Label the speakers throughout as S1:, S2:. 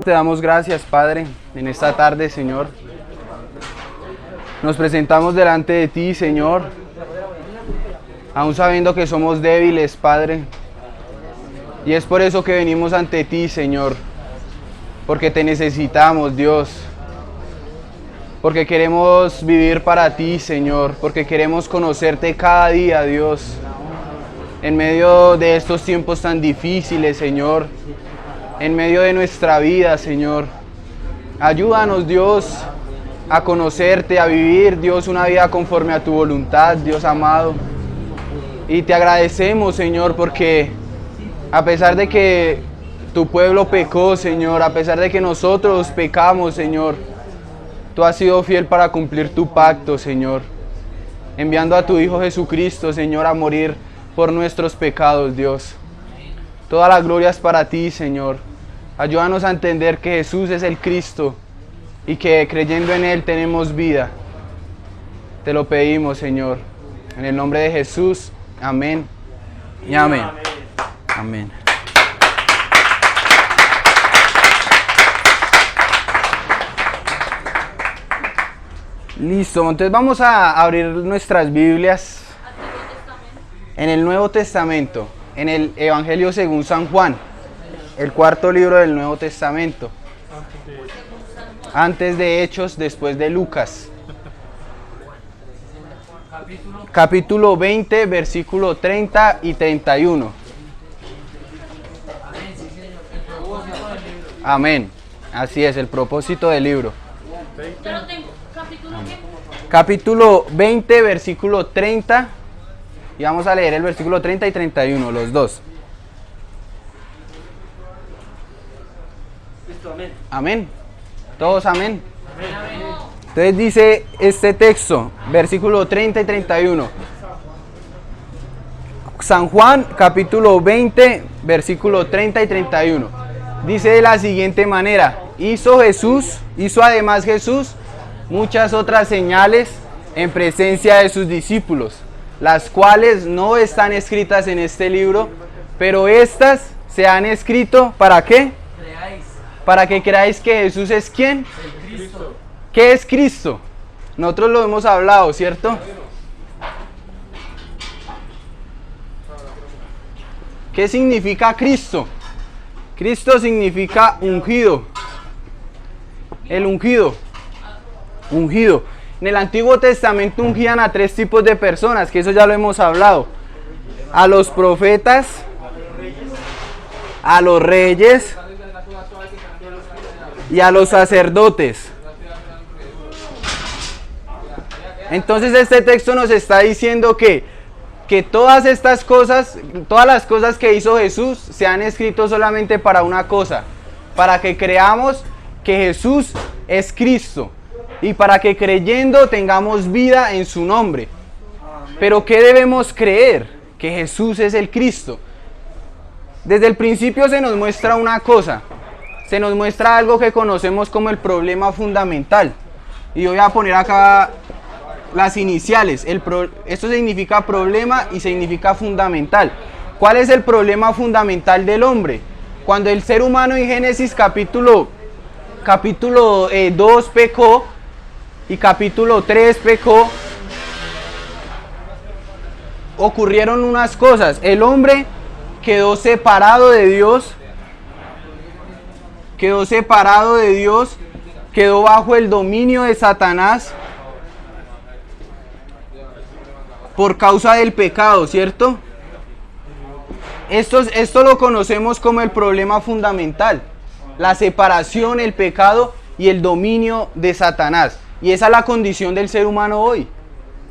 S1: te damos gracias, Padre, en esta tarde, Señor. Nos presentamos delante de ti, Señor, aún sabiendo que somos débiles, Padre. Y es por eso que venimos ante ti, Señor, porque te necesitamos, Dios. Porque queremos vivir para ti, Señor, porque queremos conocerte cada día, Dios. En medio de estos tiempos tan difíciles, Señor, en medio de nuestra vida, Señor. Ayúdanos, Dios, a conocerte, a vivir, Dios, una vida conforme a tu voluntad, Dios amado. Y te agradecemos, Señor, porque a pesar de que tu pueblo pecó, Señor, a pesar de que nosotros pecamos, Señor, tú has sido fiel para cumplir tu pacto, Señor, enviando a tu Hijo Jesucristo, Señor, a morir por nuestros pecados, Dios. Toda la gloria es para ti, Señor. Ayúdanos a entender que Jesús es el Cristo y que creyendo en Él tenemos vida. Te lo pedimos, Señor. En el nombre de Jesús. Amén y amén. Amén. Listo, entonces vamos a abrir nuestras Biblias en el Nuevo Testamento, en el Evangelio según San Juan, el cuarto libro del Nuevo Testamento. Antes de Hechos, después de Lucas. Capítulo 20, versículo 30 y 31. Amén. Así es, el propósito del libro. Capítulo 20, versículo 30. Y vamos a leer el versículo 30 y 31, los dos. Amén. Todos amén. Entonces dice este texto, versículo 30 y 31. San Juan, capítulo 20, versículo 30 y 31. Dice de la siguiente manera: hizo además Jesús muchas otras señales en presencia de sus discípulos, las cuales no están escritas en este libro, pero estas se han escrito ¿para qué? Para que creáis que Jesús es ¿quién? El Cristo. ¿Qué es Cristo? Nosotros lo hemos hablado, ¿cierto? ¿Qué significa Cristo? Cristo significa ungido. El ungido. Ungido. En el Antiguo Testamento ungían a tres tipos de personas, que eso ya lo hemos hablado. A los profetas, a los reyes y a los sacerdotes. Entonces este texto nos está diciendo que todas estas cosas, todas las cosas que hizo Jesús se han escrito solamente para una cosa, para que creamos que Jesús es Cristo y para que creyendo tengamos vida en su nombre. Pero ¿qué debemos creer? Que Jesús es el Cristo. Desde el principio se nos muestra una cosa, se nos muestra algo que conocemos como el problema fundamental. Y yo voy a poner acá las iniciales. Esto significa problema y significa fundamental. ¿Cuál es el problema fundamental del hombre? Cuando el ser humano en Génesis capítulo 2 pecó y capítulo 3 pecó, ocurrieron unas cosas. El hombre quedó separado de Dios, quedó bajo el dominio de Satanás por causa del pecado, ¿cierto? Esto lo conocemos como el problema fundamental, la separación, el pecado y el dominio de Satanás. Y esa es la condición del ser humano hoy.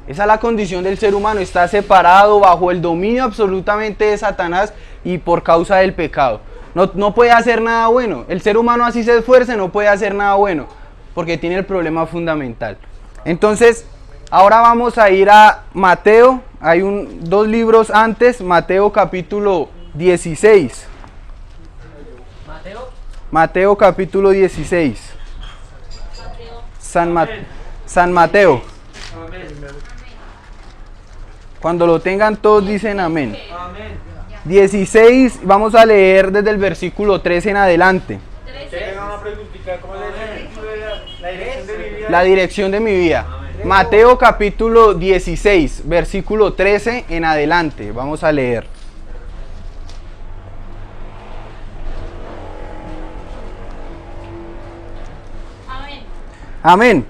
S1: Esa es la condición del ser humano, está separado bajo el dominio absolutamente de Satanás y por causa del pecado. No puede hacer nada bueno. El ser humano así se esfuerce, no puede hacer nada bueno, porque tiene el problema fundamental. Entonces, ahora vamos a ir a Mateo. Hay dos libros antes, Mateo capítulo 16. Mateo capítulo 16. San Mateo. Cuando lo tengan todos dicen amén. 16, vamos a leer desde el versículo 3 en adelante.
S2: una preguntita, ¿cómo es el título de la dirección de mi vida?
S1: La dirección de mi vida. Mateo capítulo 16, versículo 13 en adelante. Vamos a leer.
S3: Amén.
S1: Amén.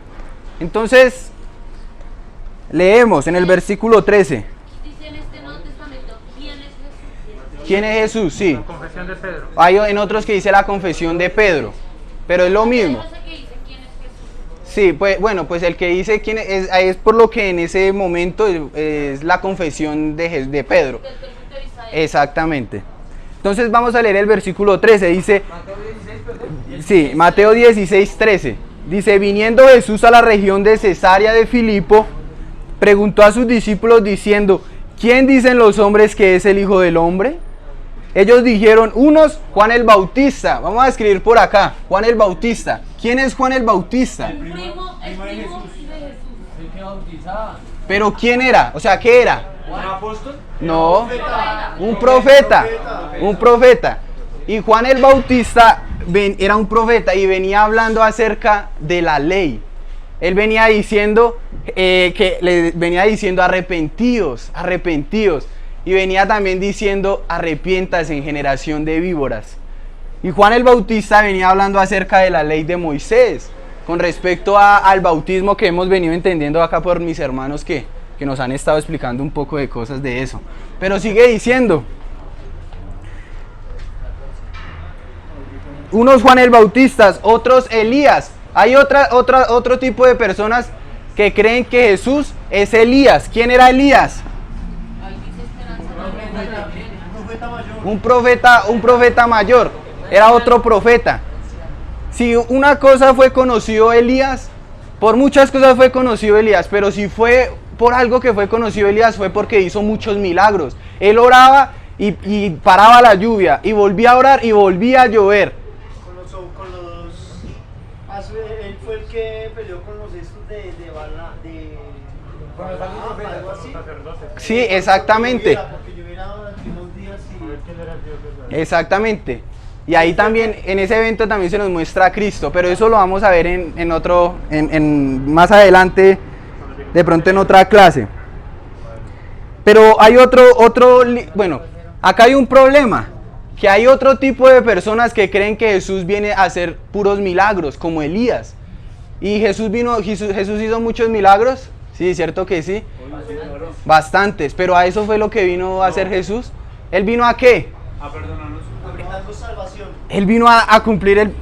S1: Entonces, leemos en el versículo 13.
S3: Dice en este Nuevo Testamento, ¿quién es Jesús?
S1: ¿Quién es Jesús? Sí.
S2: La confesión de Pedro.
S1: Hay en otros que dice la confesión de Pedro, pero es lo mismo.
S3: No sé qué dice, ¿quién es Jesús?
S1: Sí, pues bueno, pues el que dice quién es por lo que en ese momento es la confesión de Pedro.
S3: Del punto de vista de
S1: Exactamente. Entonces vamos a leer el versículo 13, dice, sí, Mateo 16, 13, dice, viniendo Jesús a la región de Cesarea de Filipo, preguntó a sus discípulos diciendo, ¿quién dicen los hombres que es el Hijo del Hombre? Ellos dijeron, unos, Juan el Bautista. Vamos a escribir por acá, Juan el Bautista. ¿Quién es Juan el Bautista?
S3: el primo de Jesús.
S1: Pero ¿quién era? O sea, ¿qué era?
S2: ¿Un apóstol?
S1: No, un profeta, un profeta. Y Juan el Bautista era un profeta y venía hablando acerca de la ley. Él venía diciendo arrepentíos, arrepentíos. Y venía también diciendo arrepiéntase en generación de víboras. Y Juan el Bautista venía hablando acerca de la ley de Moisés, con respecto al bautismo que hemos venido entendiendo acá por mis hermanos que nos han estado explicando un poco de cosas de eso. Pero sigue diciendo, unos Juan el Bautista, otros Elías. Hay otro tipo de personas que creen que Jesús es Elías. ¿Quién era Elías?
S3: Ahí dice esperanza.
S1: Un profeta mayor. Era otro profeta. Si una cosa fue conocido Elías, por muchas cosas fue conocido Elías, pero si fue por algo que fue conocido Elías fue porque hizo muchos milagros. Él oraba y paraba la lluvia, y volvía a orar y volvía a llover.
S4: Él fue el que peleó con los estos de
S2: Con los falsos profetas,
S4: algo
S2: con los
S4: así.
S2: sacerdotes.
S1: Sí, exactamente.
S4: Porque lloviera durante unos días
S2: A ver quién era el Dios verdadero.
S1: Exactamente. Y ahí también, en ese evento también se nos muestra a Cristo, pero eso lo vamos a ver más adelante, de pronto en otra clase. Pero hay bueno, acá hay un problema, que hay otro tipo de personas que creen que Jesús viene a hacer puros milagros, como Elías. Y Jesús hizo muchos milagros, sí, cierto que sí, bastantes, pero a eso fue lo que vino a hacer Jesús. ¿Él vino a qué?
S2: A perdonarnos
S4: dando salvación.
S1: Él vino a cumplir
S2: el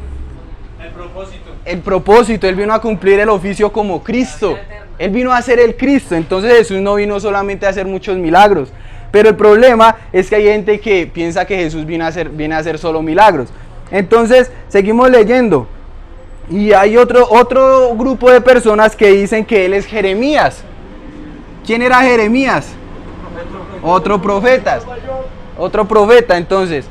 S2: propósito.
S1: el propósito, Él vino a cumplir el oficio como Cristo. Él vino a ser el Cristo. Entonces Jesús no vino solamente a hacer muchos milagros. Pero el problema es que hay gente que piensa que Jesús viene a hacer solo milagros. Entonces seguimos leyendo. Y hay otro grupo de personas que dicen que Él es Jeremías. ¿Quién era Jeremías? Otro profeta. Otro profeta. Entonces,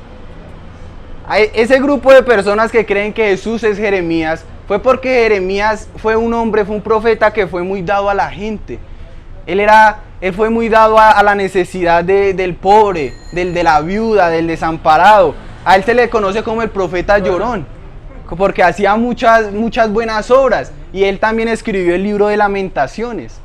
S1: ese grupo de personas que creen que Jesús es Jeremías fue porque Jeremías fue un profeta que fue muy dado a la gente. Él fue muy dado a la necesidad del pobre, de la viuda, del desamparado. A él se le conoce como el profeta llorón, porque hacía muchas buenas obras. Y él también escribió el libro de Lamentaciones,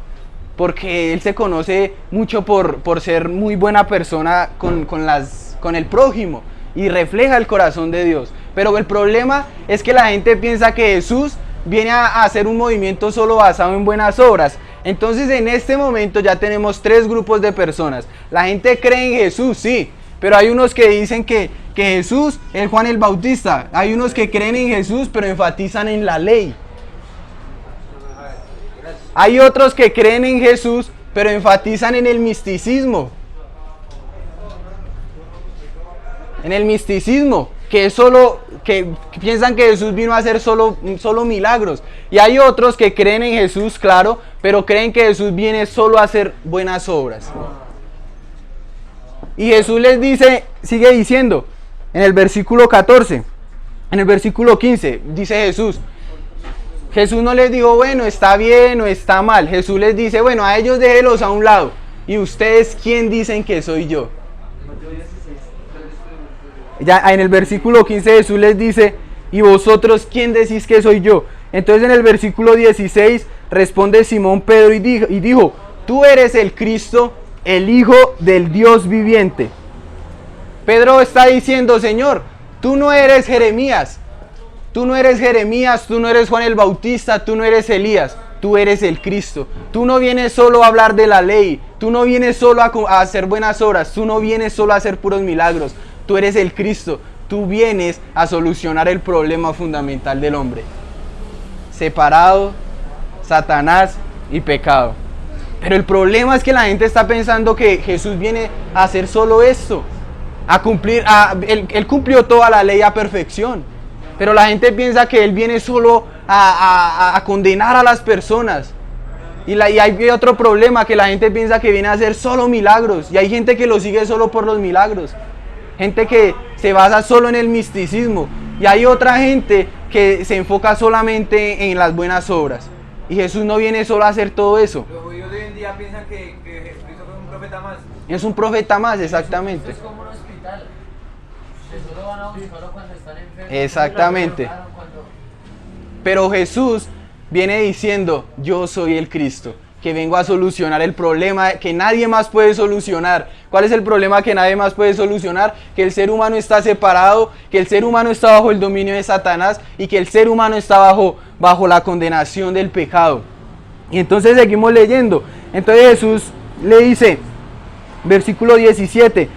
S1: porque él se conoce mucho por ser muy buena persona con el prójimo. Y refleja el corazón de Dios. Pero el problema es que la gente piensa que Jesús viene a hacer un movimiento solo basado en buenas obras. Entonces en este momento ya tenemos tres grupos de personas. La gente cree en Jesús, sí, pero hay unos que dicen que Jesús es Juan el Bautista. Hay unos que creen en Jesús pero enfatizan en la ley. Hay otros que creen en Jesús pero enfatizan en el misticismo. En el misticismo, que piensan que Jesús vino a hacer solo milagros. Y hay otros que creen en Jesús, claro, pero creen que Jesús viene solo a hacer buenas obras. Y Jesús les dice, sigue diciendo, en el versículo 14, en el versículo 15, dice Jesús no les dijo, bueno, está bien o está mal. Jesús les dice, bueno, a ellos déjelos a un lado. ¿Y ustedes quién dicen que soy yo? Ya en el versículo 15 Jesús les dice, ¿Y vosotros quién decís que soy yo? Entonces en el versículo 16 responde Simón Pedro y dijo, tú eres el Cristo, el Hijo del Dios viviente. Pedro está diciendo, Señor, tú no eres Jeremías, tú no eres Juan el Bautista, tú no eres Elías, tú eres el Cristo. Tú no vienes solo a hablar de la ley, tú no vienes solo a hacer buenas obras, tú no vienes solo a hacer puros milagros, tú eres el Cristo, tú vienes a solucionar el problema fundamental del hombre. Separado, Satanás y pecado. Pero el problema es que la gente está pensando que Jesús viene a hacer solo esto, a cumplir, él cumplió toda la ley a perfección, pero la gente piensa que Él viene solo a condenar a las personas. Y hay otro problema, que la gente piensa que viene a hacer solo milagros, y hay gente que lo sigue solo por los milagros, gente que se basa solo en el misticismo, y hay otra gente que se enfoca solamente en las buenas obras. Y Jesús no viene solo a hacer todo eso.
S2: Los judíos de hoy en día piensan que Jesucristo fue un profeta más.
S1: Es un profeta más, exactamente.
S5: Es como un hospital. Que solo van a buscarlo cuando están enfermos.
S1: Exactamente. Pero Jesús viene diciendo, yo soy el Cristo, que vengo a solucionar el problema que nadie más puede solucionar. ¿Cuál es el problema que nadie más puede solucionar? Que el ser humano está separado, que el ser humano está bajo el dominio de Satanás y que el ser humano está bajo la condenación del pecado. Y entonces seguimos leyendo. Entonces Jesús le dice, versículo 17,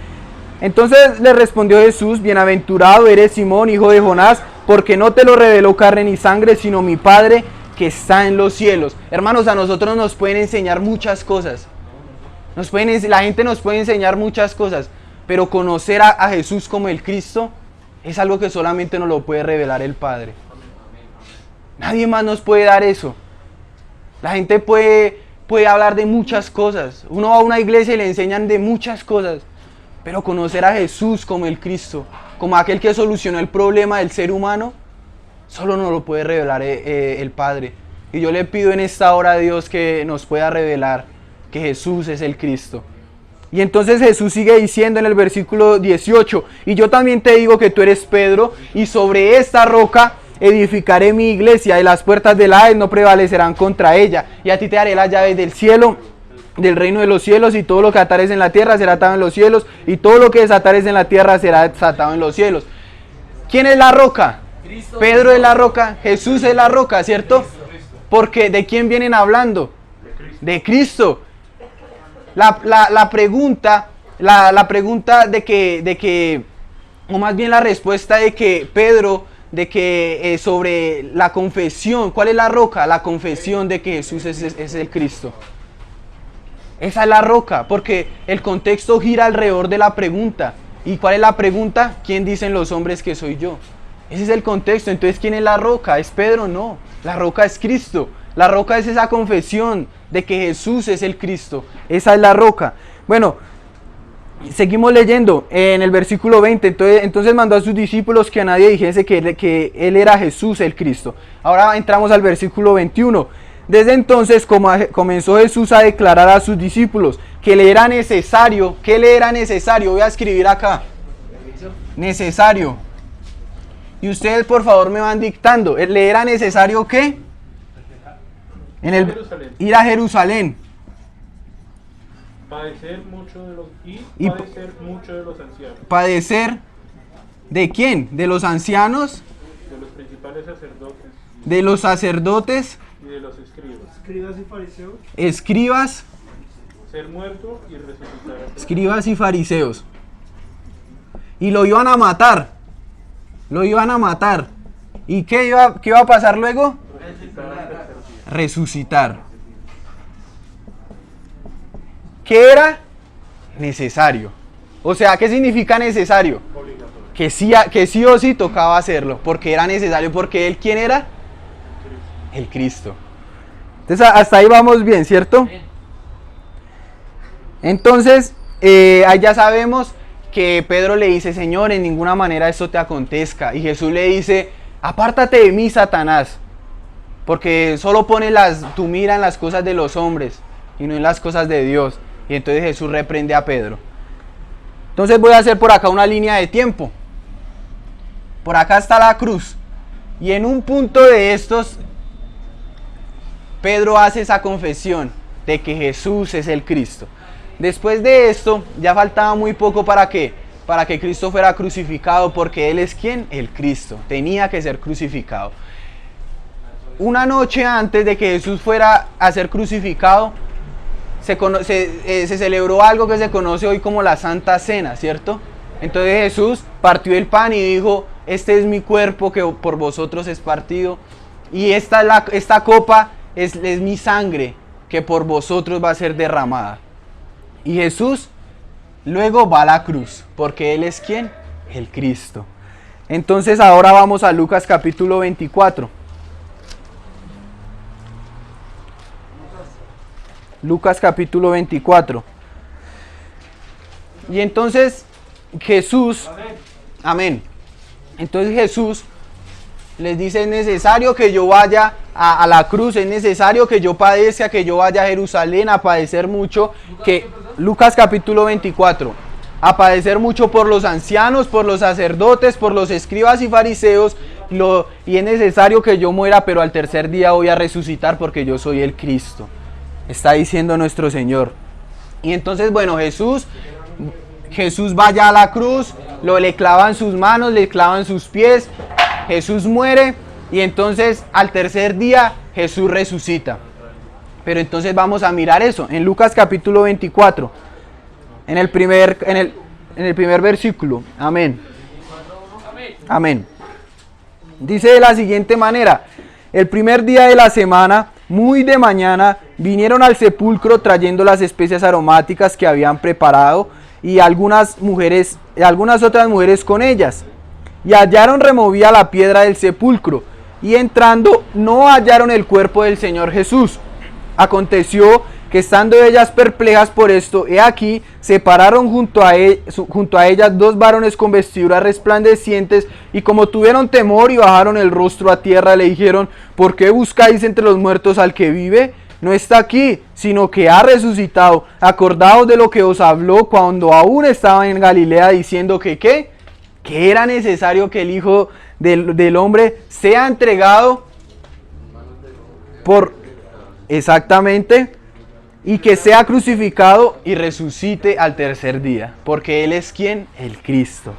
S1: entonces le respondió Jesús, bienaventurado eres Simón, hijo de Jonás, porque no te lo reveló carne ni sangre, sino mi Padre que está en los cielos. Hermanos, a nosotros nos pueden enseñar muchas cosas. La gente nos puede enseñar muchas cosas, pero conocer a Jesús como el Cristo es algo que solamente nos lo puede revelar el Padre. Nadie más nos puede dar eso. La gente puede hablar de muchas cosas. Uno va a una iglesia y le enseñan de muchas cosas, pero conocer a Jesús como el Cristo, como aquel que solucionó el problema del ser humano, solo nos lo puede revelar el Padre. Y yo le pido en esta hora a Dios que nos pueda revelar que Jesús es el Cristo. Y entonces Jesús sigue diciendo en el versículo 18, y yo también te digo que tú eres Pedro, y sobre esta roca edificaré mi iglesia, y las puertas del Hades no prevalecerán contra ella. Y a ti te daré las llaves del cielo, del reino de los cielos, y todo lo que atares en la tierra será atado en los cielos, y todo lo que desatares en la tierra será desatado en los cielos. ¿Quién es la roca?
S5: Cristo.
S1: Pedro es la roca, Jesús es la roca, ¿cierto? Porque ¿de quién vienen hablando? De Cristo. La pregunta de que, o más bien la respuesta de que Pedro, sobre la confesión, ¿cuál es la roca? La confesión de que Jesús es el Cristo. Esa es la roca, porque el contexto gira alrededor de la pregunta. ¿Y cuál es la pregunta? ¿Quién dicen los hombres que soy yo? Ese es el contexto. Entonces, ¿quién es la roca? ¿Es Pedro? No. La roca es Cristo. La roca es esa confesión de que Jesús es el Cristo. Esa es la roca. Bueno, seguimos leyendo en el versículo 20. Entonces mandó a sus discípulos que a nadie dijese que Él era Jesús el Cristo. Ahora entramos al versículo 21. Desde entonces comenzó Jesús a declarar a sus discípulos que le era necesario. ¿Qué le era necesario? Voy a escribir acá. Necesario. Y ustedes por favor me van dictando. ¿Le era necesario qué? Ir a Jerusalén.
S6: Padecer mucho de los ancianos.
S1: ¿Padecer de quién? ¿De los ancianos?
S6: De los principales sacerdotes.
S1: ¿De los sacerdotes?
S6: Y de los escribas.
S4: Escribas y fariseos.
S1: Escribas.
S6: Ser muerto y resucitar.
S1: Escribas y fariseos. Y lo iban a matar. Lo iban a matar. ¿Y qué iba a pasar luego? Resucitar. ¿Qué era? Necesario. O sea, ¿qué significa necesario? Que sí o sí tocaba hacerlo, porque era necesario, porque Él, ¿quién era? El Cristo. Entonces, hasta ahí vamos bien, ¿cierto? Entonces, ahí ya sabemos que Pedro le dice, Señor, en ninguna manera esto te acontezca. Y Jesús le dice, apártate de mí, Satanás, porque solo pones tu mira en las cosas de los hombres y no en las cosas de Dios. Y entonces Jesús reprende a Pedro. Entonces voy a hacer por acá una línea de tiempo. Por acá está la cruz. Y en un punto de estos, Pedro hace esa confesión de que Jesús es el Cristo. Después de esto, ya faltaba muy poco para que Cristo fuera crucificado, porque Él es ¿quién? El Cristo. Tenía que ser crucificado. Una noche antes de que Jesús fuera a ser crucificado, se celebró algo que se conoce hoy como la Santa Cena, ¿cierto? Entonces Jesús partió el pan y dijo: este es mi cuerpo que por vosotros es partido, y esta copa es mi sangre que por vosotros va a ser derramada. Y Jesús luego va a la cruz, porque Él es ¿quién? El Cristo. Entonces ahora vamos a Lucas capítulo 24. Lucas capítulo 24. Y entonces Jesús, amén. Entonces Jesús les dice: es necesario que yo vaya a la cruz, es necesario que yo padezca, que yo vaya a Jerusalén a padecer mucho, Lucas capítulo 24, a padecer mucho por los ancianos, por los sacerdotes, por los escribas y fariseos, y es necesario que yo muera, pero al tercer día voy a resucitar, porque yo soy el Cristo. Está diciendo nuestro Señor. Y entonces, bueno, Jesús va ya a la cruz, le clavan sus manos, le clavan sus pies, Jesús muere, y entonces al tercer día Jesús resucita. Pero entonces vamos a mirar eso en Lucas capítulo 24, en el primer versículo. Amén. Amén. Dice de la siguiente manera: el primer día de la semana, muy de mañana, vinieron al sepulcro trayendo las especias aromáticas que habían preparado, y algunas otras mujeres con ellas. Y hallaron removida la piedra del sepulcro, y entrando no hallaron el cuerpo del Señor Jesús. Aconteció que, estando ellas perplejas por esto, he aquí, se pararon junto a ellas dos varones con vestiduras resplandecientes, y como tuvieron temor y bajaron el rostro a tierra, le dijeron: ¿por qué buscáis entre los muertos al que vive? No está aquí, sino que ha resucitado. Acordaos de lo que os habló cuando aún estaba en Galilea, diciendo que era necesario que el Hijo del Hombre sea entregado exactamente, y que sea crucificado y resucite al tercer día, porque Él es ¿quién? El Cristo.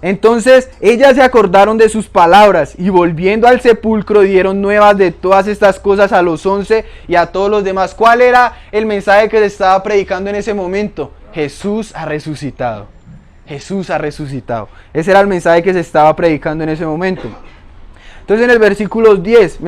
S1: Entonces ellas se acordaron de sus palabras, y volviendo al sepulcro dieron nuevas de todas estas cosas a los 11 y a todos los demás. ¿Cuál era el mensaje que se estaba predicando en ese momento? Jesús ha resucitado. Jesús ha resucitado. Ese era el mensaje que se estaba predicando en ese momento. Entonces en el versículo 10,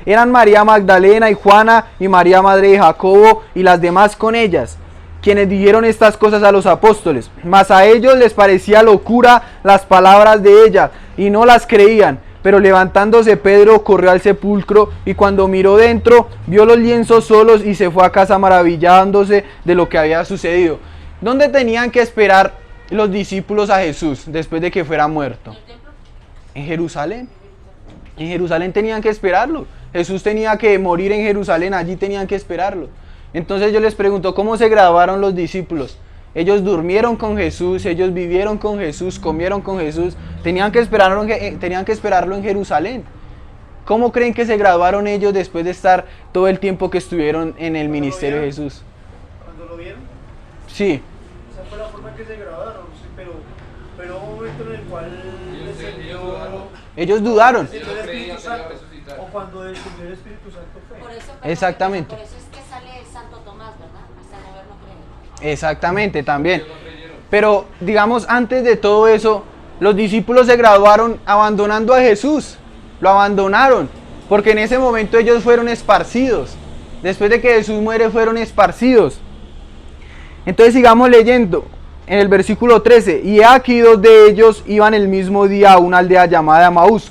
S1: eran María Magdalena y Juana y María madre de Jacobo y las demás con ellas, quienes dijeron estas cosas a los apóstoles. Mas a ellos les parecía locura las palabras de ella, y no las creían. Pero levantándose Pedro corrió al sepulcro, y cuando miró dentro, vio los lienzos solos, y se fue a casa maravillándose de lo que había sucedido. ¿Dónde tenían que esperar los discípulos a Jesús después de que fuera muerto? En Jerusalén. En Jerusalén tenían que esperarlo. Jesús tenía que morir en Jerusalén, allí tenían que esperarlo. Entonces yo les pregunto: ¿cómo se graduaron los discípulos? Ellos durmieron con Jesús, ellos vivieron con Jesús, comieron con Jesús, tenían que esperarlo en Jerusalén. ¿Cómo creen que se graduaron ellos después de estar todo el tiempo que estuvieron en el ministerio de Jesús?
S4: ¿Cuando lo vieron?
S1: Sí.
S4: Esa fue la forma en que se grabaron, sí, pero hubo un momento en el cual
S1: Ellos dudaron.
S4: el Espíritu Santo, o cuando descendió el Espíritu Santo fue.
S3: Por eso,
S1: Exactamente.
S3: Por eso es que sale Santo Tomás, ¿verdad? Hasta no verlo creer.
S1: Exactamente, también. Pero digamos, antes de todo eso, los discípulos se graduaron abandonando a Jesús. Lo abandonaron, porque en ese momento ellos fueron esparcidos. Después de que Jesús muere, fueron esparcidos. Entonces sigamos leyendo. En el versículo 13, y aquí dos de ellos iban el mismo día a una aldea llamada Emaús.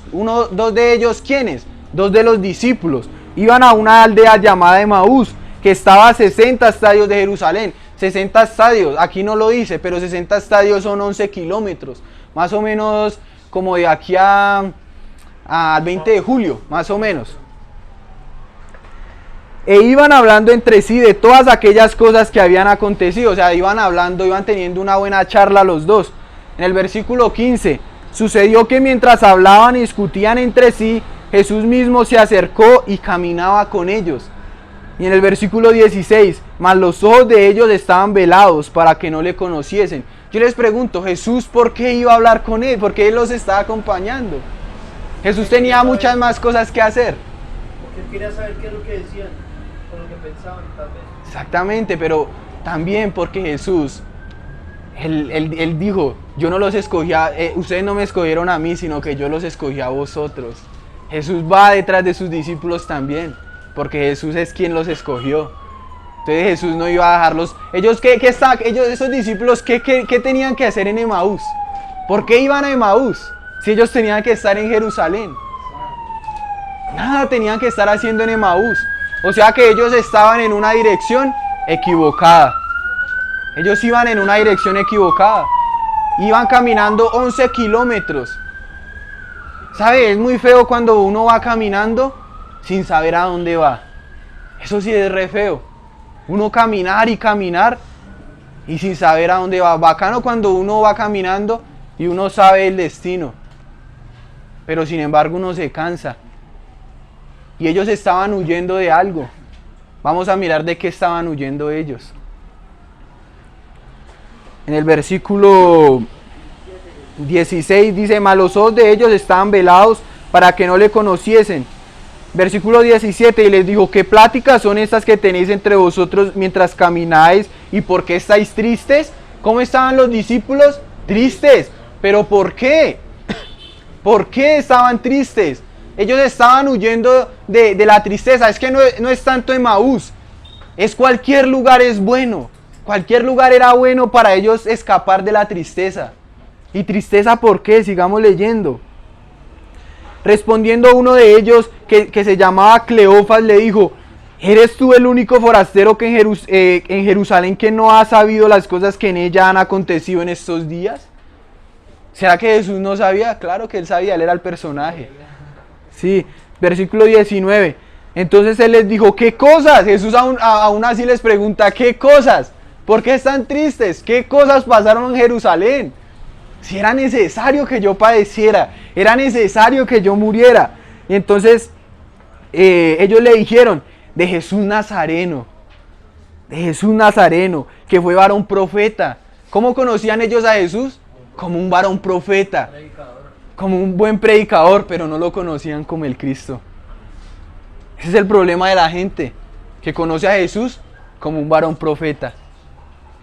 S1: Dos de ellos, ¿quiénes? Dos de los discípulos. Iban a una aldea llamada Emaús, que estaba a 60 estadios de Jerusalén. 60 estadios, aquí no lo dice, pero 60 estadios son 11 kilómetros. Más o menos como de aquí al 20 de julio, más o menos. E iban hablando entre sí de todas aquellas cosas que habían acontecido. O sea, iban teniendo una buena charla los dos. En el versículo 15, Sucedió que mientras hablaban y discutían entre sí, Jesús mismo se acercó y caminaba con ellos. Y en el versículo 16, mas los ojos de ellos estaban velados para que no le conociesen. Yo les pregunto, ¿Jesús por qué iba a hablar con él? ¿Por qué él los estaba acompañando? Jesús tenía muchas más cosas que hacer.
S4: Porque él quería saber qué es lo que decían, o lo que pensaban, tal vez.
S1: Exactamente, pero también porque Jesús, él dijo, yo no los escogí, ustedes no me escogieron a mí, sino que yo los escogí a vosotros. Jesús va detrás de sus discípulos también, porque Jesús es quien los escogió. Entonces Jesús no iba a dejarlos. Ellos, esos discípulos, ¿qué tenían que hacer en Emaús? ¿Por qué iban a Emaús? Si ellos tenían que estar en Jerusalén. Nada tenían que estar haciendo en Emaús. O sea que ellos estaban en una dirección equivocada. Ellos iban en una dirección equivocada. Iban caminando 11 kilómetros. ¿Sabe? Es muy feo cuando uno va caminando sin saber a dónde va. Eso sí es re feo. Uno caminar y caminar y sin saber a dónde va. Bacano cuando uno va caminando y uno sabe el destino. Pero sin embargo uno se cansa. Y ellos estaban huyendo de algo. Vamos a mirar de qué estaban huyendo ellos. En el versículo 16 dice, mas los ojos de ellos estaban velados para que no le conociesen. Versículo 17, y les dijo, ¿qué pláticas son estas que tenéis entre vosotros mientras camináis? ¿Y por qué estáis tristes? ¿Cómo estaban los discípulos? Tristes. ¿Pero por qué? ¿Por qué estaban tristes? Ellos estaban huyendo de la tristeza. Es que no es tanto Emaús. Es cualquier lugar es bueno. Cualquier lugar era bueno para ellos escapar de la tristeza. ¿Y tristeza por qué? Sigamos leyendo. Respondiendo uno de ellos, que se llamaba Cleofas, le dijo, ¿eres tú el único forastero que en Jerusalén que no ha sabido las cosas que en ella han acontecido en estos días? ¿Será que Jesús no sabía? Claro que él sabía, él era el personaje. Sí, versículo 19. Entonces él les dijo, ¿qué cosas? Jesús aún así les pregunta, ¿qué cosas? ¿Por qué están tristes? ¿Qué cosas pasaron en Jerusalén? Si era necesario que yo padeciera, era necesario que yo muriera. Y entonces ellos le dijeron, de Jesús Nazareno, que fue varón profeta. ¿Cómo conocían ellos a Jesús? Como un varón profeta, como un buen predicador, pero no lo conocían como el Cristo. Ese es el problema de la gente, que conoce a Jesús como un varón profeta.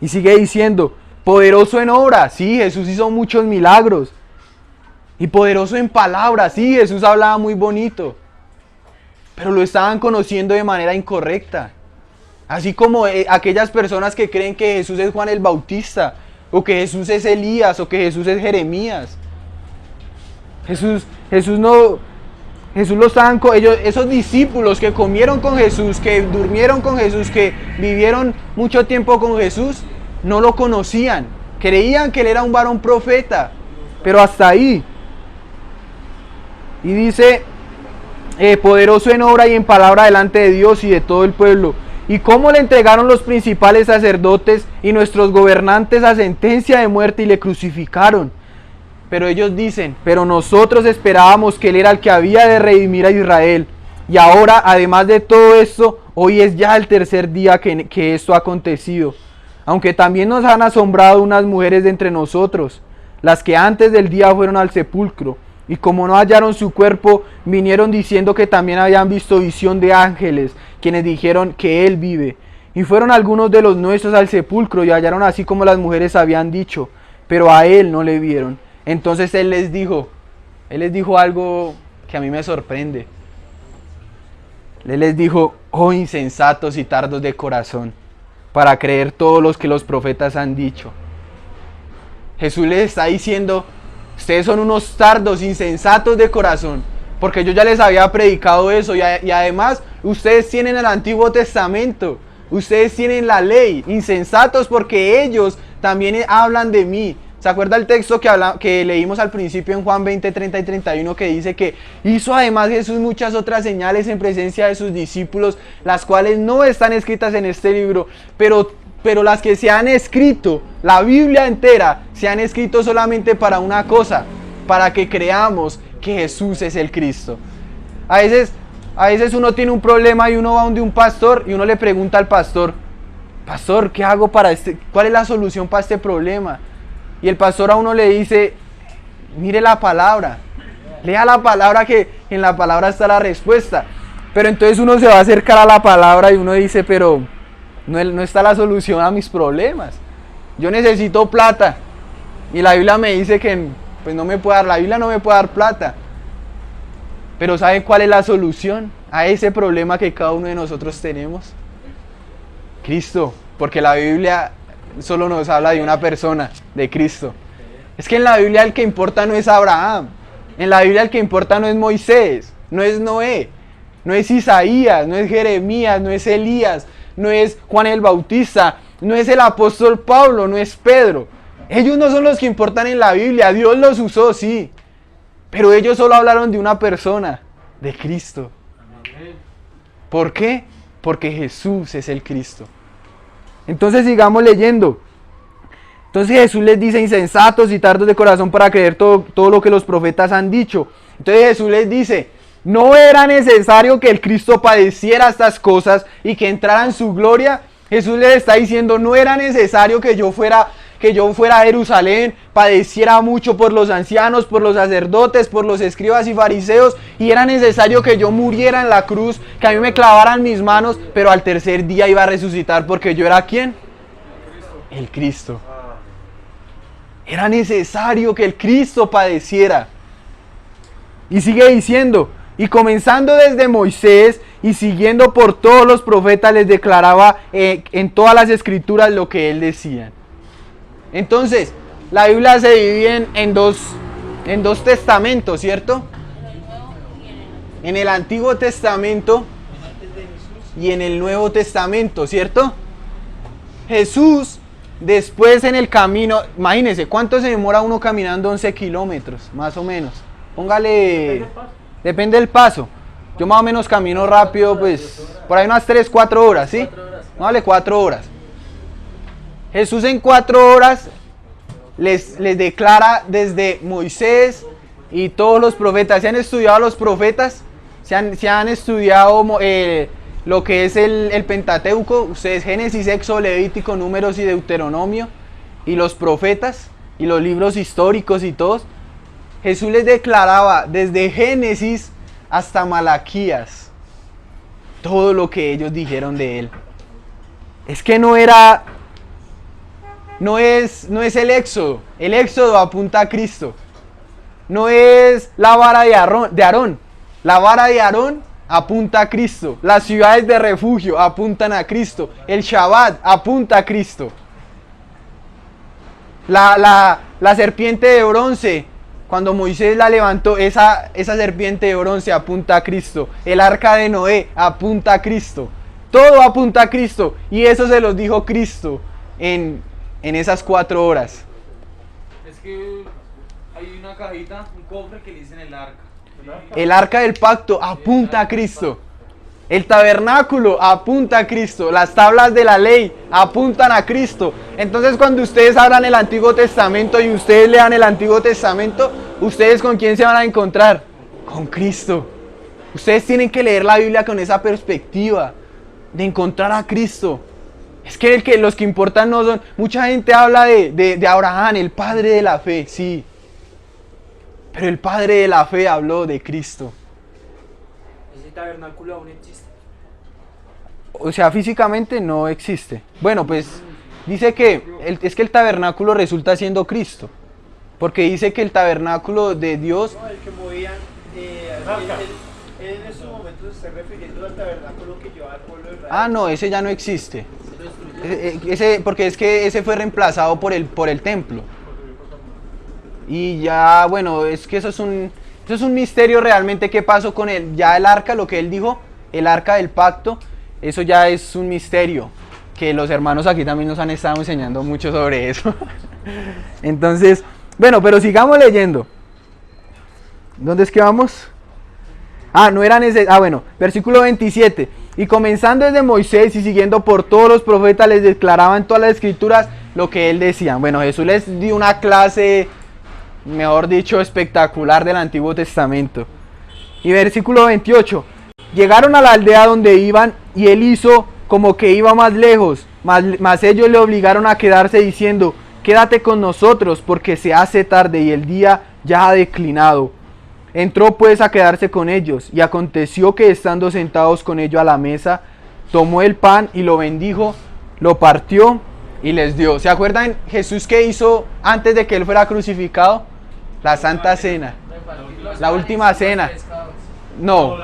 S1: Y sigue diciendo, poderoso en obras, sí, Jesús hizo muchos milagros. Y poderoso en palabras, sí, Jesús hablaba muy bonito. Pero lo estaban conociendo de manera incorrecta. Así como aquellas personas que creen que Jesús es Juan el Bautista, o que Jesús es Elías, o que Jesús es Jeremías. Jesús lo estaban con ellos, esos discípulos que comieron con Jesús, que durmieron con Jesús, que vivieron mucho tiempo con Jesús, no lo conocían. Creían que él era un varón profeta, pero hasta ahí. Y dice, poderoso en obra y en palabra delante de Dios y de todo el pueblo. ¿Y cómo le entregaron los principales sacerdotes y nuestros gobernantes a sentencia de muerte y le crucificaron? Pero ellos dicen, pero nosotros esperábamos que él era el que había de redimir a Israel. Y ahora, además de todo esto, hoy es ya el tercer día que esto ha acontecido. Aunque también nos han asombrado unas mujeres de entre nosotros, las que antes del día fueron al sepulcro. Y como no hallaron su cuerpo, vinieron diciendo que también habían visto visión de ángeles, quienes dijeron que él vive. Y fueron algunos de los nuestros al sepulcro y hallaron así como las mujeres habían dicho, pero a él no le vieron. Entonces él les dijo algo que a mí me sorprende. Él les dijo, oh insensatos y tardos de corazón, para creer todos los que los profetas han dicho. Jesús les está diciendo, ustedes son unos tardos, insensatos de corazón, porque yo ya les había predicado eso, y además ustedes tienen el Antiguo Testamento, ustedes tienen la ley, insensatos porque ellos también hablan de mí. ¿Se acuerda el texto que leímos al principio en Juan 20, 30 y 31 que dice que hizo además Jesús muchas otras señales en presencia de sus discípulos, las cuales no están escritas en este libro, pero las que se han escrito, la Biblia entera, se han escrito solamente para una cosa, para que creamos que Jesús es el Cristo. A veces uno tiene un problema y uno va donde un pastor y uno le pregunta al pastor, pastor, ¿qué hago para cuál es la solución para este problema? Y el pastor a uno le dice, mire la palabra, lea la palabra, que en la palabra está la respuesta. Pero entonces uno se va a acercar a la palabra y uno dice, pero no está la solución a mis problemas. Yo necesito plata y la Biblia me dice que pues no me puede dar, la Biblia no me puede dar plata. Pero ¿sabe cuál es la solución a ese problema que cada uno de nosotros tenemos? Cristo, porque la Biblia solo nos habla de una persona, de Cristo. Es que en la Biblia el que importa no es Abraham, en la Biblia el que importa no es Moisés, no es Noé, no es Isaías, no es Jeremías, no es Elías, no es Juan el Bautista, no es el apóstol Pablo, no es Pedro. Ellos no son los que importan en la Biblia, Dios los usó, sí, pero ellos solo hablaron de una persona, de Cristo. ¿Por qué? Porque Jesús es el Cristo. Entonces sigamos leyendo. Entonces Jesús les dice, insensatos y tardos de corazón para creer todo lo que los profetas han dicho. Entonces Jesús les dice, no era necesario que el Cristo padeciera estas cosas y que entrara en su gloria. Jesús les está diciendo, no era necesario que yo fuera a Jerusalén, padeciera mucho por los ancianos, por los sacerdotes, por los escribas y fariseos, y era necesario que yo muriera en la cruz, que a mí me clavaran mis manos, pero al tercer día iba a resucitar, porque yo era ¿quién? El Cristo. Era necesario que el Cristo padeciera. Y sigue diciendo, y comenzando desde Moisés y siguiendo por todos los profetas, les declaraba en todas las escrituras lo que él decía. Entonces, la Biblia se divide en dos testamentos, ¿cierto? En el Antiguo Testamento y en el Nuevo Testamento, ¿cierto? Jesús, después en el camino, imagínense, ¿cuánto se demora uno caminando 11 kilómetros? Más o menos. Póngale, depende del paso. Yo más o menos camino rápido, pues, por ahí unas 3, 4 horas, ¿sí? Vale, 4 horas. Jesús en 4 horas les declara desde Moisés y todos los profetas. ¿Se han estudiado los profetas? ¿Se han estudiado lo que es el Pentateuco? Ustedes, Génesis, Éxodo, Levítico, Números y Deuteronomio. Y los profetas y los libros históricos y todos. Jesús les declaraba desde Génesis hasta Malaquías todo lo que ellos dijeron de él. Es que no es el Éxodo apunta a Cristo. No es la vara de Aarón. La vara de Aarón apunta a Cristo. Las ciudades de refugio apuntan a Cristo. El Shabbat apunta a Cristo. La serpiente de bronce, cuando Moisés la levantó, esa serpiente de bronce apunta a Cristo. El arca de Noé apunta a Cristo. Todo apunta a Cristo. Y eso se los dijo Cristo en esas 4 horas.
S5: Es que hay una cajita, un cofre que le dicen el arca.
S1: El arca del pacto apunta a Cristo. El tabernáculo apunta a Cristo. Las tablas de la ley apuntan a Cristo. Entonces cuando ustedes abran el Antiguo Testamento y ustedes lean el Antiguo Testamento, ¿ustedes con quién se van a encontrar? Con Cristo. Ustedes tienen que leer la Biblia con esa perspectiva de encontrar a Cristo. Es que los que importan no son... Mucha gente habla de Abraham, el padre de la fe, sí. Pero el padre de la fe habló de Cristo.
S4: ¿Ese tabernáculo aún existe?
S1: O sea, físicamente no existe. Bueno, pues dice que es que el tabernáculo resulta siendo Cristo. Porque dice que el tabernáculo de Dios...
S4: No, el que movían... él en esos momentos se está refiriendo al tabernáculo que llevaba el pueblo de Israel.
S1: Ah, no, ese ya no existe. Porque es que ese fue reemplazado por el templo. Y ya, bueno, es que eso es un misterio realmente. ¿Qué pasó con él? Ya el arca, lo que él dijo, el arca del pacto, eso ya es un misterio. Que los hermanos aquí también nos han estado enseñando mucho sobre eso. Entonces, bueno, pero sigamos leyendo. ¿Dónde es que vamos? Bueno, versículo 27. Y comenzando desde Moisés y siguiendo por todos los profetas, les declaraban todas las escrituras lo que él decía. Bueno, Jesús les dio una clase mejor dicho, espectacular del Antiguo Testamento. Y versículo 28. Llegaron a la aldea donde iban y él hizo como que iba más lejos, mas ellos le obligaron a quedarse diciendo, quédate con nosotros porque se hace tarde y el día ya ha declinado. Entró pues a quedarse con ellos y aconteció que estando sentados con ellos a la mesa, tomó el pan y lo bendijo, lo partió y les dio. ¿Se acuerdan Jesús qué hizo antes de que él fuera crucificado? La Santa Cena. La última cena. No,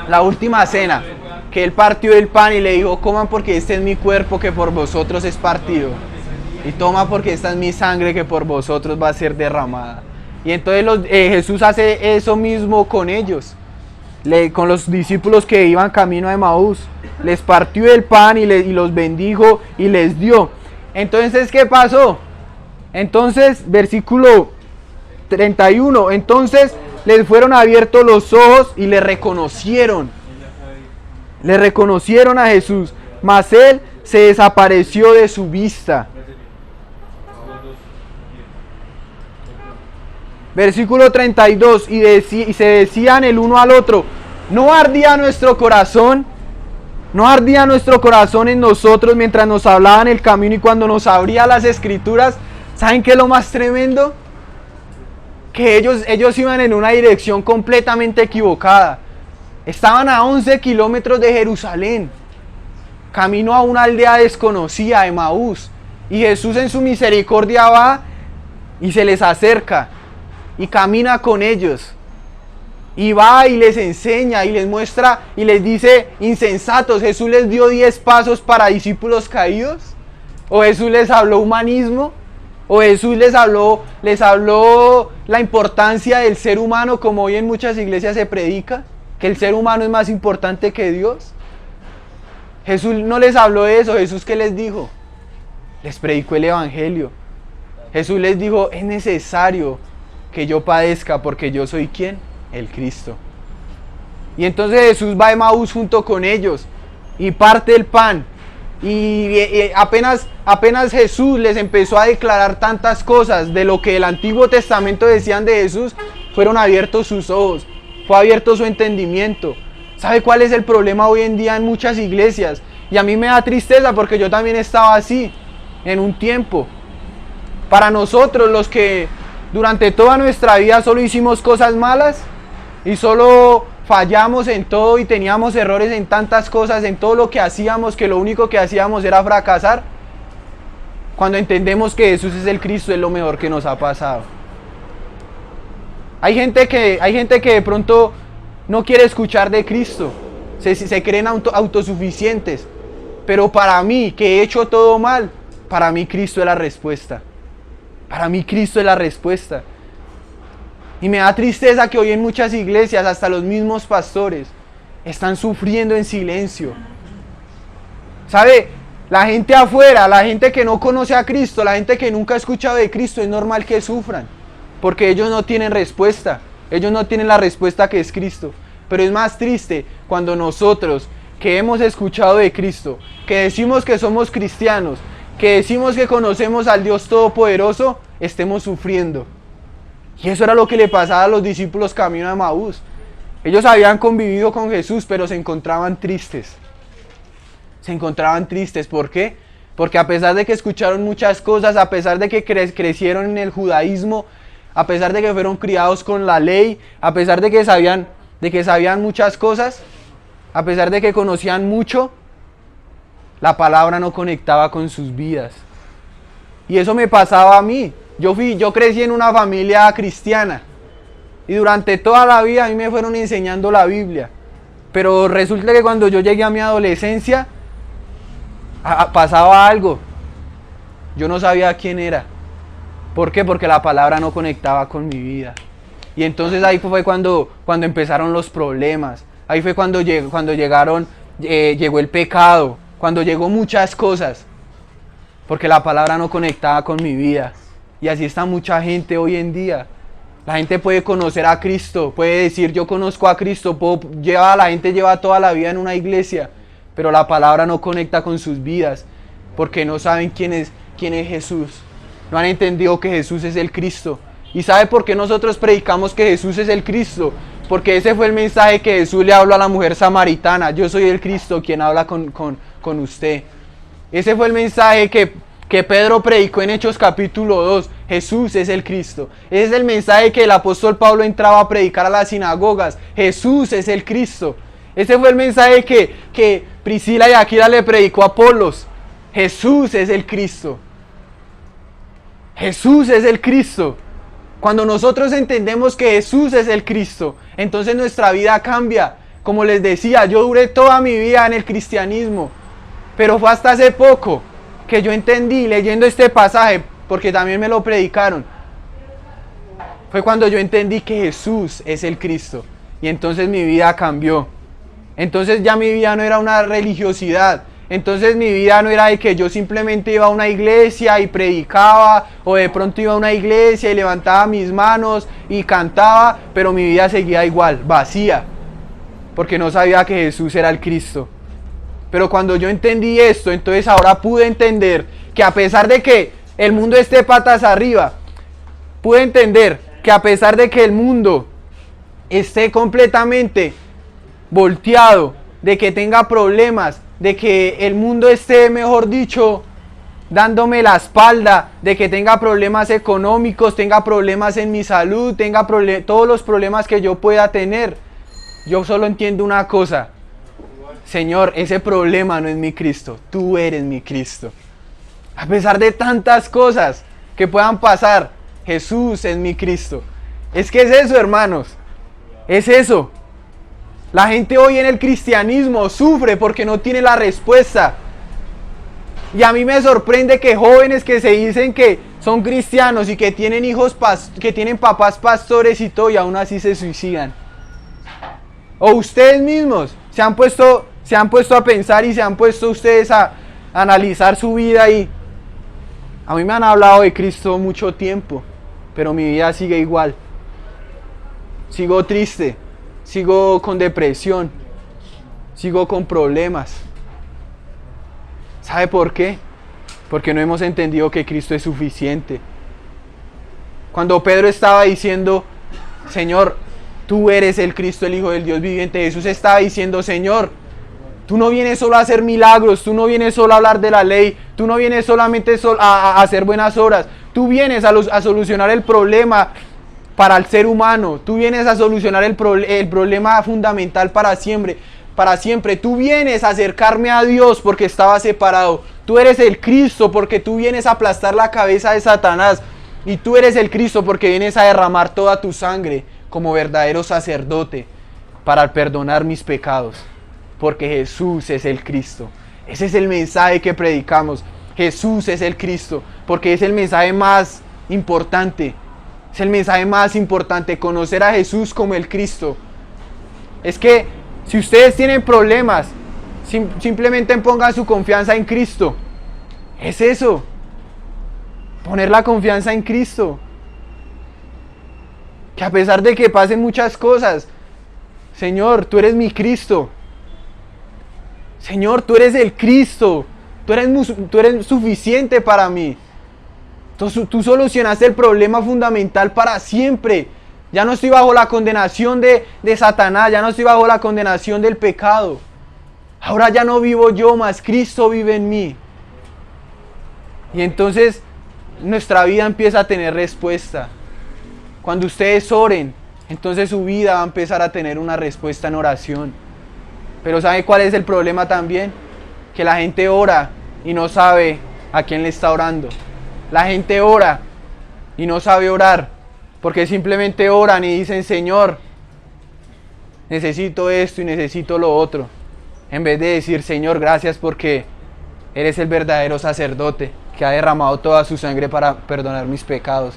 S1: la última cena. Que él partió el pan y le dijo, coman porque este es mi cuerpo que por vosotros es partido. Y toma porque esta es mi sangre que por vosotros va a ser derramada. Y entonces Jesús hace eso mismo con ellos. Con los discípulos que iban camino a Emaús. Les partió el pan y los bendijo y les dio. Entonces, ¿qué pasó? Entonces, versículo 31. Entonces les fueron abiertos los ojos y le reconocieron. Le reconocieron a Jesús, mas él se desapareció de su vista. Versículo 32, y se decían el uno al otro, ¿no ardía nuestro corazón? ¿No ardía nuestro corazón en nosotros mientras nos hablaban el camino y cuando nos abría las escrituras? ¿Saben qué es lo más tremendo? Que ellos iban en una dirección completamente equivocada. Estaban a 11 kilómetros de Jerusalén, camino a una aldea desconocida, Emaús. Y Jesús en su misericordia va y se les acerca y camina con ellos. Y va y les enseña y les muestra y les dice, insensatos, ¿Jesús les dio 10 pasos para discípulos caídos? ¿O Jesús les habló humanismo? ¿O Jesús les habló la importancia del ser humano como hoy en muchas iglesias se predica? ¿Que el ser humano es más importante que Dios? Jesús no les habló de eso. ¿Jesús qué les dijo? Les predicó el evangelio. Jesús les dijo, es necesario que yo padezca porque yo soy ¿quién? El Cristo. Y entonces Jesús va a Emaús junto con ellos y parte el pan. Y apenas Jesús les empezó a declarar tantas cosas de lo que el Antiguo Testamento decían de Jesús, fueron abiertos sus ojos, fue abierto su entendimiento. ¿Sabe cuál es el problema hoy en día en muchas iglesias? Y a mí me da tristeza porque yo también estaba así en un tiempo. Para nosotros los que durante toda nuestra vida solo hicimos cosas malas y solo fallamos en todo y teníamos errores en tantas cosas, en todo lo que hacíamos, que lo único que hacíamos era fracasar. Cuando entendemos que Jesús es el Cristo, es lo mejor que nos ha pasado. Hay gente que de pronto no quiere escuchar de Cristo, se creen autosuficientes, pero para mí, que he hecho todo mal, para mí Cristo es la respuesta. Para mí Cristo es la respuesta. Y me da tristeza que hoy en muchas iglesias, hasta los mismos pastores, están sufriendo en silencio. ¿Sabe? La gente afuera, la gente que no conoce a Cristo, la gente que nunca ha escuchado de Cristo, es normal que sufran. Porque ellos no tienen respuesta. Ellos no tienen la respuesta que es Cristo. Pero es más triste cuando nosotros, que hemos escuchado de Cristo, que decimos que somos cristianos, que decimos que conocemos al Dios Todopoderoso, estemos sufriendo. Y eso era lo que le pasaba a los discípulos camino a Emaús. Ellos habían convivido con Jesús, pero se encontraban tristes. Se encontraban tristes. ¿Por qué? Porque a pesar de que escucharon muchas cosas, a pesar de que crecieron en el judaísmo, a pesar de que fueron criados con la ley, a pesar de que sabían muchas cosas, a pesar de que conocían mucho, la palabra no conectaba con sus vidas. Y eso me pasaba a mí. Yo crecí en una familia cristiana y durante toda la vida a mí me fueron enseñando la Biblia. Pero resulta que cuando yo llegué a mi adolescencia, pasaba algo. Yo no sabía quién era. ¿Por qué? Porque la palabra no conectaba con mi vida. Y entonces ahí fue cuando empezaron los problemas. Ahí fue cuando llegó el pecado, cuando llegó muchas cosas. Porque la palabra no conectaba con mi vida. Y así está mucha gente hoy en día. La gente puede conocer a Cristo, puede decir yo conozco a Cristo, la gente lleva toda la vida en una iglesia, pero la palabra no conecta con sus vidas, porque no saben quién es Jesús. No han entendido que Jesús es el Cristo, ¿Y sabe por qué nosotros predicamos que Jesús es el Cristo? Porque ese fue el mensaje que Jesús le habló a la mujer samaritana. Yo soy el Cristo quien habla con usted. Ese fue el mensaje que Pedro predicó en Hechos capítulo 2. Jesús es el Cristo. Ese es el mensaje que el apóstol Pablo entraba a predicar a las sinagogas. Jesús es el Cristo. Ese fue el mensaje que Priscila y Aquila le predicó a Apolos. Jesús es el Cristo. Jesús es el Cristo. Cuando nosotros entendemos que Jesús es el Cristo, entonces nuestra vida cambia. Como les decía, yo duré toda mi vida en el cristianismo, pero fue hasta hace poco que yo entendí, leyendo este pasaje, porque también me lo predicaron, fue cuando yo entendí que Jesús es el Cristo. Y entonces mi vida cambió. Entonces ya mi vida no era una religiosidad. Entonces mi vida no era de que yo simplemente iba a una iglesia y predicaba, o de pronto iba a una iglesia y levantaba mis manos y cantaba, pero mi vida seguía igual, vacía, porque no sabía que Jesús era el Cristo. Pero cuando yo entendí esto, entonces ahora pude entender que a pesar de que el mundo esté patas arriba, pude entender que a pesar de que el mundo esté completamente volteado, de que tenga problemas, de que el mundo esté, mejor dicho, dándome la espalda, de que tenga problemas económicos, tenga problemas en mi salud, tenga todos los problemas que yo pueda tener, yo solo entiendo una cosa: Señor, ese problema no es mi Cristo, tú eres mi Cristo. A pesar de tantas cosas que puedan pasar, Jesús es mi Cristo. Es que es eso, hermanos, es eso. La gente hoy en el cristianismo sufre porque no tiene la respuesta. Y a mí me sorprende que jóvenes que se dicen que son cristianos y que tienen hijos, que tienen papás pastores y todo, y aún así se suicidan. O ustedes mismos se han puesto a pensar y se han puesto ustedes a analizar su vida, y a mí me han hablado de Cristo mucho tiempo, pero mi vida sigue igual. Sigo triste. Sigo con depresión, sigo con problemas. ¿Sabe por qué? Porque no hemos entendido que Cristo es suficiente. Cuando Pedro estaba diciendo, Señor, tú eres el Cristo, el Hijo del Dios viviente, Jesús estaba diciendo, Señor, tú no vienes solo a hacer milagros, tú no vienes solo a hablar de la ley, tú no vienes solamente a hacer buenas obras, tú vienes a solucionar el problema para el ser humano, tú vienes a solucionar el problema fundamental para siempre, tú vienes a acercarme a Dios porque estaba separado, tú eres el Cristo porque tú vienes a aplastar la cabeza de Satanás, y tú eres el Cristo porque vienes a derramar toda tu sangre como verdadero sacerdote para perdonar mis pecados, porque Jesús es el Cristo. Ese es el mensaje que predicamos, Jesús es el Cristo, porque es el mensaje más importante. Es el mensaje más importante, conocer a Jesús como el Cristo. Es que si ustedes tienen problemas, simplemente pongan su confianza en Cristo. Es eso, poner la confianza en Cristo. Que a pesar de que pasen muchas cosas, Señor, tú eres mi Cristo. Señor, tú eres el Cristo. Tú eres suficiente para mí. Tú solucionaste el problema fundamental para siempre. Ya no estoy bajo la condenación de Satanás, ya no estoy bajo la condenación del pecado. Ahora ya no vivo yo, más Cristo vive en mí. Y entonces nuestra vida empieza a tener respuesta. Cuando ustedes oren, entonces su vida va a empezar a tener una respuesta en oración. Pero ¿sabe cuál es el problema también? Que la gente ora y no sabe a quién le está orando. La gente ora y no sabe orar, porque simplemente oran y dicen, Señor, necesito esto y necesito lo otro, en vez de decir, Señor, gracias porque eres el verdadero sacerdote que ha derramado toda su sangre para perdonar mis pecados.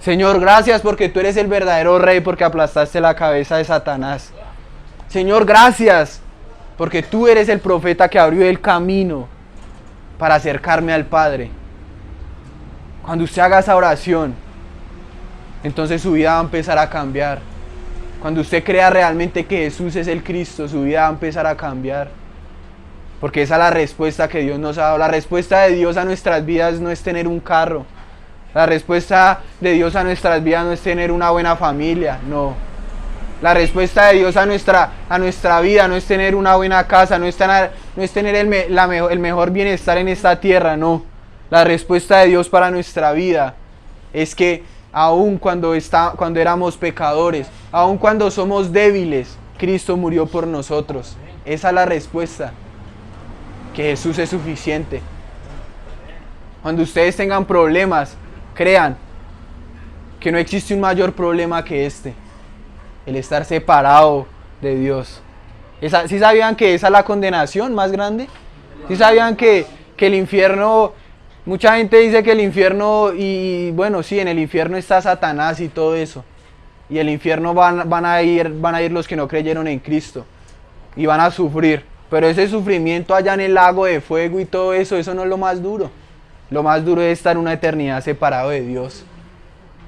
S1: Señor, gracias porque tú eres el verdadero rey, porque aplastaste la cabeza de Satanás. Señor, gracias porque tú eres el profeta que abrió el camino para acercarme al Padre. Cuando usted haga esa oración, entonces su vida va a empezar a cambiar. Cuando usted crea realmente que Jesús es el Cristo, su vida va a empezar a cambiar. Porque esa es la respuesta que Dios nos ha dado. La respuesta de Dios a nuestras vidas no es tener un carro. La respuesta de Dios a nuestras vidas no es tener una buena familia, no. La respuesta de Dios a nuestra vida no es tener una buena casa, no es tener el mejor bienestar en esta tierra, no. La respuesta de Dios para nuestra vida es que aun cuando éramos pecadores, aun cuando somos débiles, Cristo murió por nosotros. Esa es la respuesta, que Jesús es suficiente. Cuando ustedes tengan problemas, crean que no existe un mayor problema que este, el estar separado de Dios. ¿Sí sabían que esa es la condenación más grande? ¿Sí sabían que el infierno, mucha gente dice que el infierno, y bueno, sí, en el infierno está Satanás y todo eso, y el infierno van a ir los que no creyeron en Cristo, y van a sufrir, pero ese sufrimiento allá en el lago de fuego y todo eso no es lo más duro. Lo más duro es estar una eternidad separado de Dios.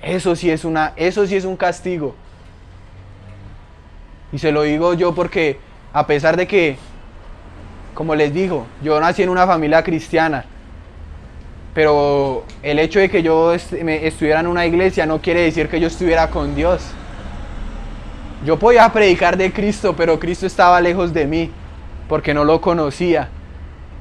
S1: Eso sí es un castigo. Y se lo digo yo porque, a pesar de que, como les digo, yo nací en una familia cristiana, pero el hecho de que yo estuviera en una iglesia no quiere decir que yo estuviera con Dios. Yo podía predicar de Cristo, pero Cristo estaba lejos de mí, porque no lo conocía.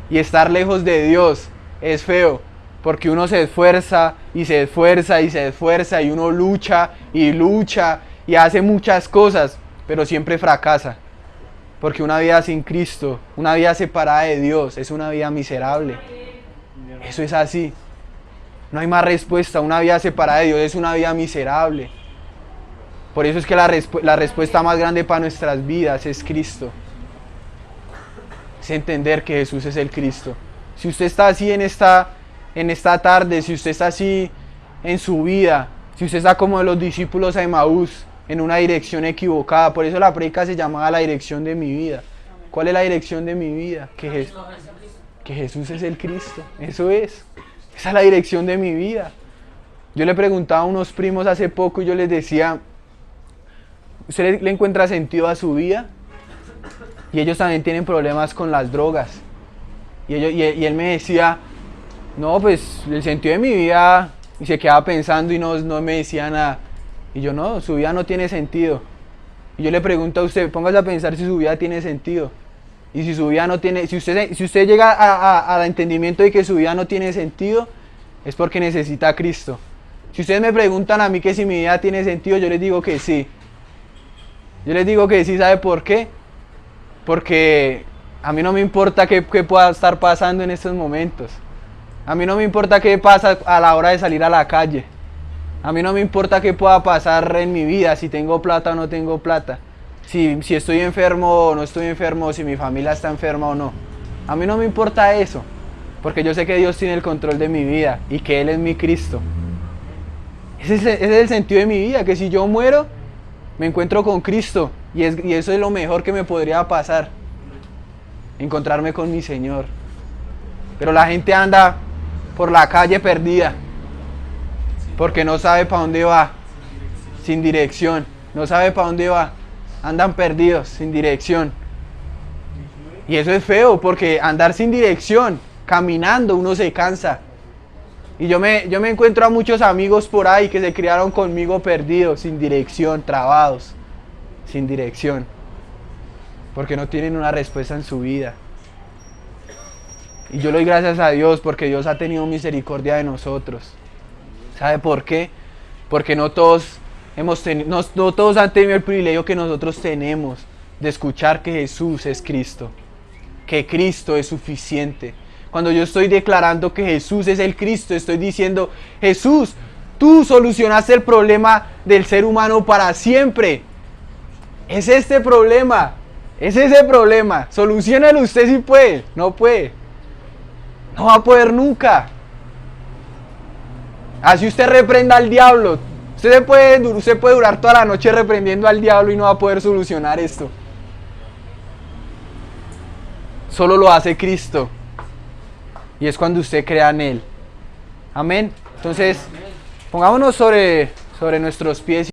S1: Y estar lejos de Dios es feo, porque uno se esfuerza y se esfuerza y se esfuerza y uno lucha y hace muchas cosas, pero siempre fracasa. Porque una vida sin Cristo, una vida separada de Dios, es una vida miserable. Eso es así. No hay más respuesta. Una vida separada de Dios es una vida miserable. Por eso es que la respuesta más grande para nuestras vidas es Cristo. Es entender que Jesús es el Cristo. Si usted está así en esta tarde, si usted está así en su vida, si usted está como los discípulos de Emaús, en una dirección equivocada, por eso la prédica se llamaba la dirección de mi vida. ¿Cuál es la dirección de mi vida? Que Jesús es el Cristo, eso es. Esa es la dirección de mi vida. Yo le preguntaba a unos primos hace poco y yo les decía, ¿usted le encuentra sentido a su vida? Y ellos también tienen problemas con las drogas. Y él me decía, no, pues el sentido de mi vida, y se quedaba pensando y no me decía nada. Y yo, no, su vida no tiene sentido. Y yo le pregunto a usted, póngase a pensar si su vida tiene sentido. Y si su vida no tiene, si usted llega al entendimiento de que su vida no tiene sentido, es porque necesita a Cristo. Si ustedes me preguntan a mí que si mi vida tiene sentido, yo les digo que sí. Yo les digo que sí, ¿sabe por qué? Porque a mí no me importa qué pueda estar pasando en estos momentos. A mí no me importa qué pasa a la hora de salir a la calle. A mí no me importa qué pueda pasar en mi vida, si tengo plata o no tengo plata. Si estoy enfermo o no estoy enfermo, si mi familia está enferma o no. A mí no me importa eso, porque yo sé que Dios tiene el control de mi vida y que Él es mi Cristo. Ese es el sentido de mi vida, que si yo muero, me encuentro con Cristo. Y eso es lo mejor que me podría pasar, encontrarme con mi Señor. Pero la gente anda por la calle perdida, porque no sabe para dónde va, sin dirección, no sabe para dónde va, andan perdidos, sin dirección. Y eso es feo, porque andar sin dirección, caminando, uno se cansa. Y yo me encuentro a muchos amigos por ahí que se criaron conmigo perdidos, sin dirección, trabados, sin dirección, porque no tienen una respuesta en su vida. Y yo le doy gracias a Dios porque Dios ha tenido misericordia de nosotros. ¿Sabe por qué? Porque no todos han tenido el privilegio que nosotros tenemos de escuchar que Jesús es Cristo, que Cristo es suficiente. Cuando yo estoy declarando que Jesús es el Cristo, estoy diciendo, Jesús, tú solucionaste el problema del ser humano para siempre. Es este problema, es ese problema. Soluciónalo usted si puede. No puede. No va a poder nunca. Así usted reprenda al diablo. Usted puede durar toda la noche reprendiendo al diablo y no va a poder solucionar esto. Solo lo hace Cristo. Y es cuando usted crea en Él. Amén. Entonces, pongámonos sobre nuestros pies.